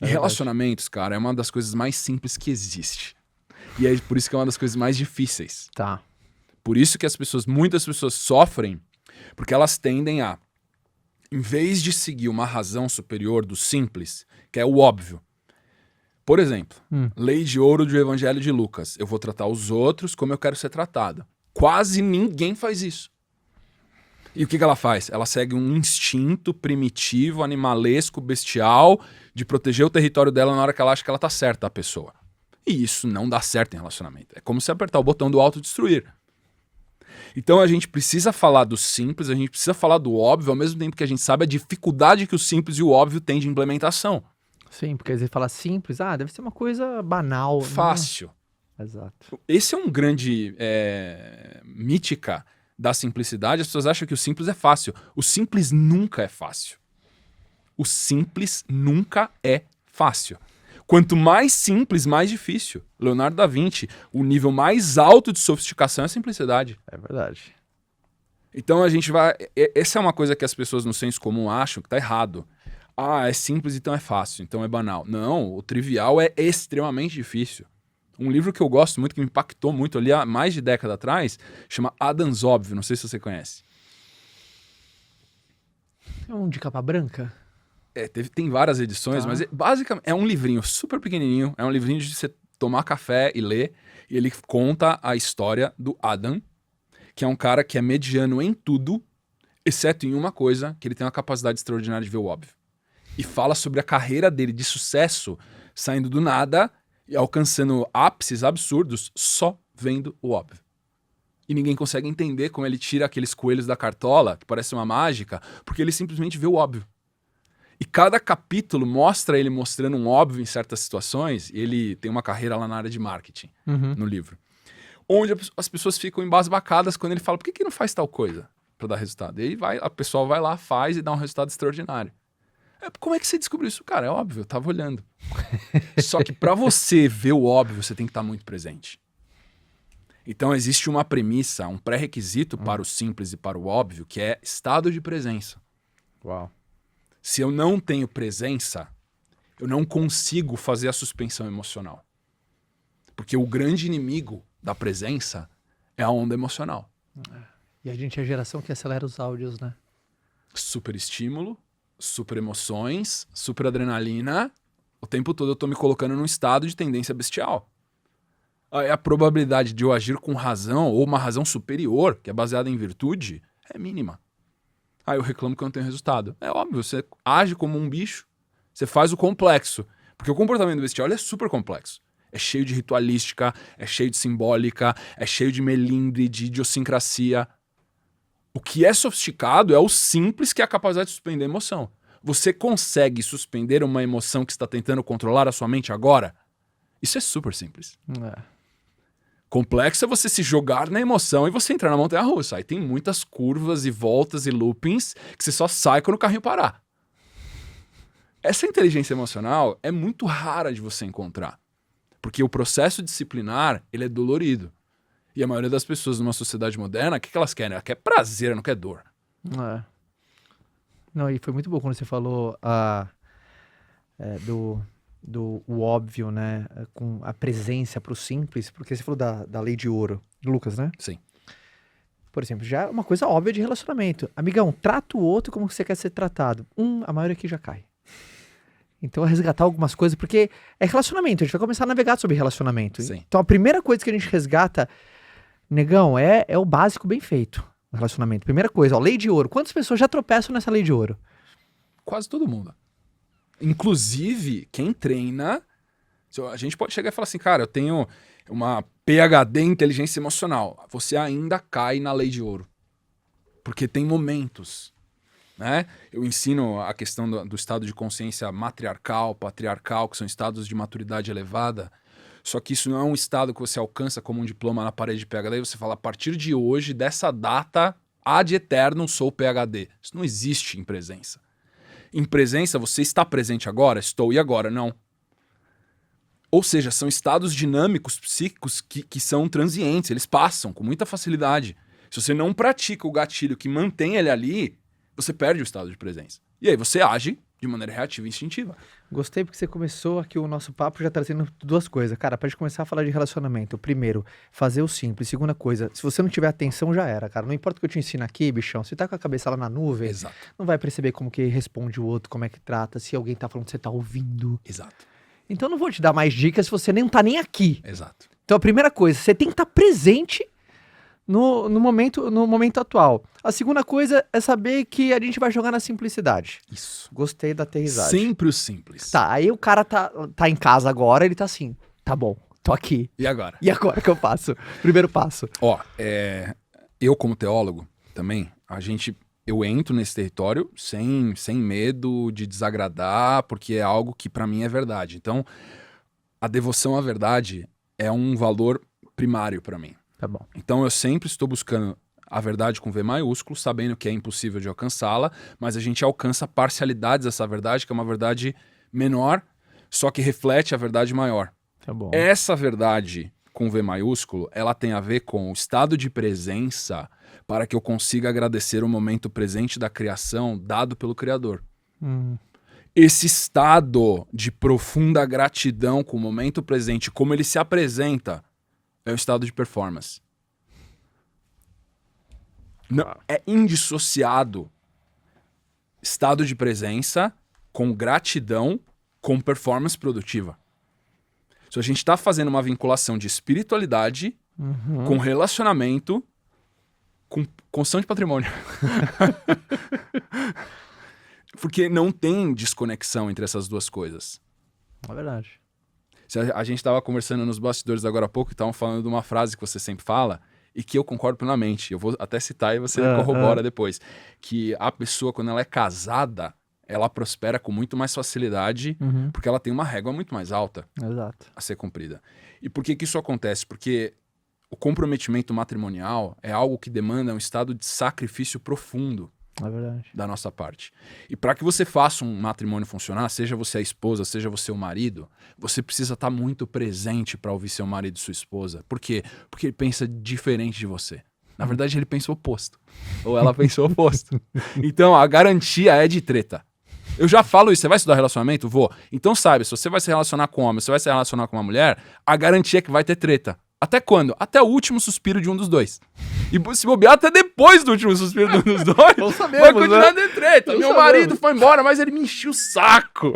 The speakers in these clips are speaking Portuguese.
E relacionamentos, cara, é uma das coisas mais simples que existe. E é por isso que é uma das coisas mais difíceis. Tá. Por isso que muitas pessoas sofrem, porque elas tendem a, em vez de seguir uma razão superior do simples, que é o óbvio. Por exemplo, lei de ouro do Evangelho de Lucas. Eu vou tratar os outros como eu quero ser tratado. Quase ninguém faz isso. E o que ela faz? Ela segue um instinto primitivo, animalesco, bestial, de proteger o território dela na hora que ela acha que ela tá certa, a pessoa. E isso não dá certo em relacionamento. É como se apertar o botão do autodestruir. Então a gente precisa falar do simples, a gente precisa falar do óbvio, ao mesmo tempo que a gente sabe a dificuldade que o simples e o óbvio têm de implementação. Sim, porque às vezes fala simples, deve ser uma coisa banal. Fácil. Né? Exato. Esse é um grande mítica da simplicidade. As pessoas acham que o simples é fácil. O simples nunca é fácil. O simples nunca é fácil. Quanto mais simples, mais difícil. Leonardo da Vinci, o nível mais alto de sofisticação é a simplicidade. É verdade. Então a gente vai... Essa é uma coisa que as pessoas no senso comum acham que tá errado. É simples, então é fácil, então é banal. Não, o trivial é extremamente difícil. Um livro que eu gosto muito, que me impactou muito, eu li há mais de década atrás, chama Adam's Óbvio, não sei se você conhece. É um de capa branca? Tem várias edições, mas basicamente é um livrinho super pequenininho, é um livrinho de você tomar café e ler, e ele conta a história do Adam, que é um cara que é mediano em tudo, exceto em uma coisa, que ele tem uma capacidade extraordinária de ver o óbvio. E fala sobre a carreira dele de sucesso, saindo do nada e alcançando ápices absurdos só vendo o óbvio. E ninguém consegue entender como ele tira aqueles coelhos da cartola, que parece uma mágica, porque ele simplesmente vê o óbvio. E cada capítulo mostra ele mostrando um óbvio em certas situações, e ele tem uma carreira lá na área de marketing, no livro. Onde as pessoas ficam embasbacadas quando ele fala, por que não faz tal coisa para dar resultado? E aí a pessoa vai lá, faz e dá um resultado extraordinário. Como é que você descobriu isso? Cara, é óbvio, eu tava olhando. Só que para você ver o óbvio, você tem que estar muito presente. Então existe uma premissa, um pré-requisito para o simples e para o óbvio, que é estado de presença. Uau. Se eu não tenho presença, eu não consigo fazer a suspensão emocional. Porque o grande inimigo da presença é a onda emocional. E a gente é a geração que acelera os áudios, né? Super estímulo, super emoções, super adrenalina. O tempo todo eu tô me colocando num estado de tendência bestial. Aí a probabilidade de eu agir com razão ou uma razão superior, que é baseada em virtude, é mínima. Aí eu reclamo que eu não tenho resultado. É óbvio, você age como um bicho, você faz o complexo. Porque o comportamento bestial ele é super complexo. É cheio de ritualística, é cheio de simbólica, é cheio de melindre, de idiosincrasia. O que é sofisticado é o simples, que é a capacidade de suspender a emoção. Você consegue suspender uma emoção que está tentando controlar a sua mente agora? Isso é super simples. Complexo é você se jogar na emoção e você entrar na montanha-russa. Aí tem muitas curvas e voltas e loopings que você só sai quando o carrinho parar. Essa inteligência emocional é muito rara de você encontrar. Porque o processo disciplinar, ele é dolorido. E a maioria das pessoas numa sociedade moderna, o que elas querem? Ela quer prazer, não quer dor. Não, e foi muito bom quando você falou do óbvio, né? Com a presença pro simples, porque você falou da lei de ouro. Lucas, né? Sim. Por exemplo, já é uma coisa óbvia de relacionamento. Amigão, trata o outro como você quer ser tratado. A maioria aqui já cai. Então, é resgatar algumas coisas, porque é relacionamento. A gente vai começar a navegar sobre relacionamento. Sim. Então, a primeira coisa que a gente resgata, negão, é o básico bem feito no relacionamento. Primeira coisa, lei de ouro. Quantas pessoas já tropeçam nessa lei de ouro? Quase todo mundo. Inclusive, quem treina... A gente pode chegar e falar assim, cara, eu tenho uma PhD em inteligência emocional. Você ainda cai na lei de ouro. Porque tem momentos... né? Eu ensino a questão do estado de consciência matriarcal, patriarcal, que são estados de maturidade elevada. Só que isso não é um estado que você alcança como um diploma na parede de PhD. Aí você fala, a partir de hoje, dessa data, ad eternum, sou PhD. Isso não existe em presença. Em presença, você está presente agora? Estou. E agora? Não. Ou seja, são estados dinâmicos psíquicos que são transientes. Eles passam com muita facilidade. Se você não pratica o gatilho que mantém ele ali... você perde o estado de presença. E aí você age de maneira reativa e instintiva. Gostei porque você começou aqui o nosso papo já trazendo duas coisas. Cara, pra gente começar a falar de relacionamento, primeiro, fazer o simples. Segunda coisa, se você não tiver atenção, já era, cara. Não importa o que eu te ensino aqui, bichão. Você tá com a cabeça lá na nuvem, Exato. não vai perceber como que responde o outro, como é que trata, se alguém tá falando que você tá ouvindo. Exato. Então eu não vou te dar mais dicas se você nem tá nem aqui. Exato. Então a primeira coisa, você tem que estar presente no momento atual. A segunda coisa é saber que a gente vai jogar na simplicidade. Isso. Gostei da aterrissagem. Sempre o simples. Tá, aí o cara tá em casa agora, ele tá assim, tá bom, tô aqui. E agora? E agora que eu faço? Primeiro passo. Ó, eu como teólogo também, eu entro nesse território sem medo de desagradar, porque é algo que pra mim é verdade. Então, a devoção à verdade é um valor primário pra mim. Tá bom. Então eu sempre estou buscando a verdade com V maiúsculo, sabendo que é impossível de alcançá-la, mas a gente alcança parcialidades dessa verdade, que é uma verdade menor, só que reflete a verdade maior. Tá bom. Essa verdade com V maiúsculo, ela tem a ver com o estado de presença para que eu consiga agradecer o momento presente da criação dado pelo Criador. Esse estado de profunda gratidão com o momento presente, como ele se apresenta, é o estado de performance. Não, é indissociado estado de presença com gratidão com performance produtiva. Se a gente está fazendo uma vinculação de espiritualidade com relacionamento com construção de patrimônio. Porque não tem desconexão entre essas duas coisas. É verdade. A gente estava conversando nos bastidores agora há pouco e estavam falando de uma frase que você sempre fala e que eu concordo plenamente. Eu vou até citar e você corrobora depois. Que a pessoa, quando ela é casada, ela prospera com muito mais facilidade porque ela tem uma régua muito mais alta a ser cumprida. E por que isso acontece? Porque o comprometimento matrimonial é algo que demanda um estado de sacrifício profundo. É verdade. Da nossa parte. E para que você faça um matrimônio funcionar, seja você a esposa, seja você o marido, você precisa estar muito presente para ouvir seu marido e sua esposa. Por quê? Porque ele pensa diferente de você. Na verdade, ele pensa o oposto. Ou ela pensa o oposto. Então, a garantia é de treta. Eu já falo isso. Você vai estudar relacionamento? Vou. Então, sabe, se você vai se relacionar com um homem, se você vai se relacionar com uma mulher, a garantia é que vai ter treta. Até quando? Até o último suspiro de um dos dois. E se bobear, até depois do último suspiro de um dos dois, vai continuar de treta. Meu marido foi embora, mas ele me encheu o saco.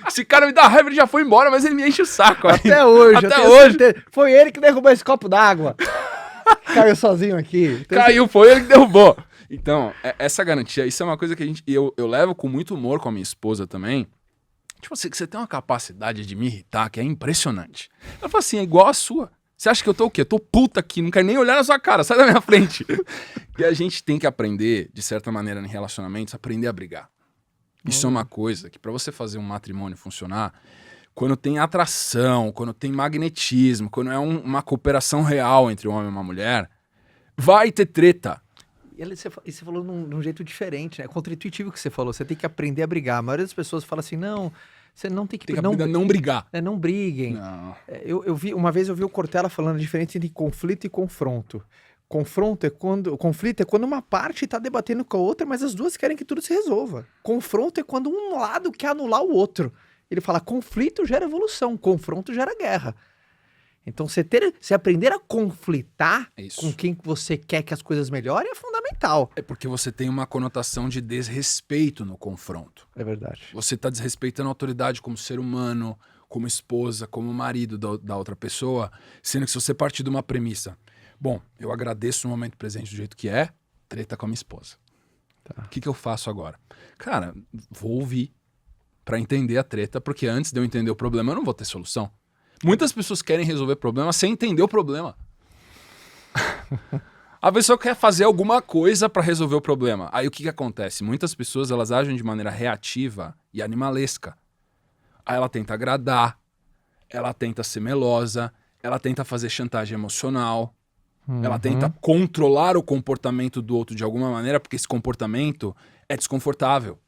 Esse cara me dá raiva, ele já foi embora, mas ele me enche o saco. Até hoje. Até hoje. Foi ele que derrubou esse copo d'água. Caiu sozinho aqui. Caiu, foi ele que derrubou. Então, essa garantia, isso é uma coisa que eu levo com muito humor com a minha esposa também. Tipo assim, que você tem uma capacidade de me irritar que é impressionante. Ela fala assim, é igual a sua. Você acha que eu tô o quê? Eu tô puta aqui, não quero nem olhar na sua cara, sai da minha frente. E a gente tem que aprender, de certa maneira, em relacionamentos, aprender a brigar. Isso é uma coisa que pra você fazer um matrimônio funcionar, quando tem atração, quando tem magnetismo, quando é uma cooperação real entre um homem e uma mulher, vai ter treta. E você falou num jeito diferente, né? Contra-intuitivo que você falou, você tem que aprender a brigar. A maioria das pessoas fala assim, não... Você não tem que... Tem que aprender a não brigar. Não briguem. Não. Uma vez eu vi o Cortella falando a diferença entre conflito e confronto. Conflito é quando uma parte está debatendo com a outra, mas as duas querem que tudo se resolva. Confronto é quando um lado quer anular o outro. Ele fala, conflito gera evolução, confronto gera guerra. Então, você aprender a conflitar com quem você quer que as coisas melhorem é fundamental. É porque você tem uma conotação de desrespeito no confronto. É verdade. Você está desrespeitando a autoridade como ser humano, como esposa, como marido da outra pessoa, sendo que se você partir de uma premissa, bom, eu agradeço o momento presente do jeito que é, treta com a minha esposa. Tá. O que eu faço agora? Cara, vou ouvir para entender a treta, porque antes de eu entender o problema, eu não vou ter solução. Muitas pessoas querem resolver problema sem entender o problema. A pessoa quer fazer alguma coisa para resolver o problema. Aí o que acontece? Muitas pessoas elas agem de maneira reativa e animalesca. Aí ela tenta agradar, ela tenta ser melosa, ela tenta fazer chantagem emocional, ela tenta controlar o comportamento do outro de alguma maneira, porque esse comportamento é desconfortável.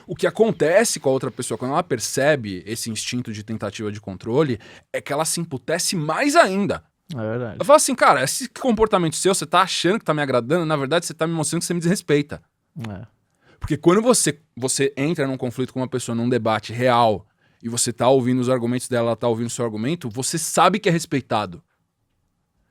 O que acontece com a outra pessoa, quando ela percebe esse instinto de tentativa de controle, é que ela se emputece mais ainda. É verdade. Ela fala assim, cara, esse comportamento seu, você tá achando que tá me agradando, na verdade você tá me mostrando que você me desrespeita. Porque quando você entra num conflito com uma pessoa, num debate real, e você tá ouvindo os argumentos dela, ela tá ouvindo o seu argumento, você sabe que é respeitado.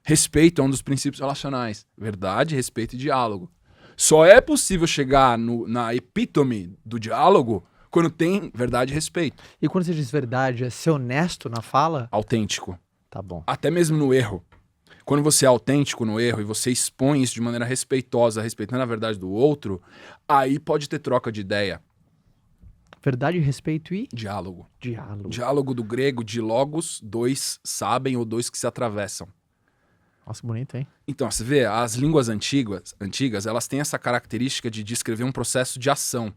Respeito é um dos princípios relacionais. Verdade, respeito e diálogo. Só é possível chegar na epítome do diálogo quando tem verdade e respeito. E quando você diz verdade, é ser honesto na fala? Autêntico. Tá bom. Até mesmo no erro. Quando você é autêntico no erro e você expõe isso de maneira respeitosa, respeitando a verdade do outro, aí pode ter troca de ideia. Verdade, respeito e Diálogo. diálogo. Diálogo do grego, de logos, dois sabem ou dois que se atravessam. Nossa, bonito, hein? Então, você vê, as línguas antigas, elas têm essa característica de descrever um processo de ação.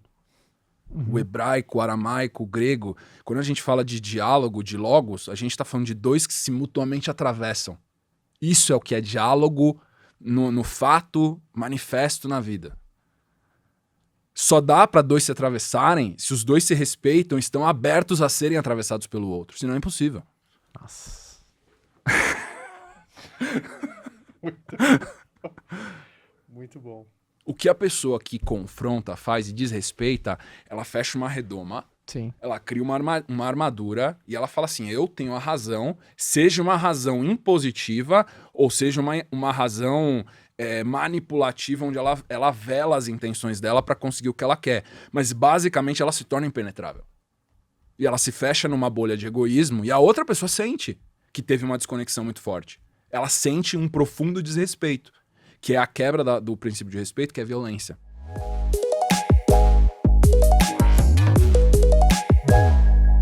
O hebraico, o aramaico, o grego, quando a gente fala de diálogo, de logos, a gente está falando de dois que se mutuamente atravessam. Isso é o que é diálogo no fato manifesto na vida. Só dá para dois se atravessarem se os dois se respeitam e estão abertos a serem atravessados pelo outro. Senão é impossível. Nossa. Muito bom. O que a pessoa que confronta, faz e desrespeita, ela fecha uma redoma, Sim. ela cria uma armadura e ela fala assim, eu tenho a razão, seja uma razão impositiva ou seja uma razão manipulativa, onde ela vela as intenções dela para conseguir o que ela quer. Mas basicamente ela se torna impenetrável. E ela se fecha numa bolha de egoísmo e a outra pessoa sente que teve uma desconexão muito forte. Ela sente um profundo desrespeito, que é a quebra do princípio de respeito, que é violência.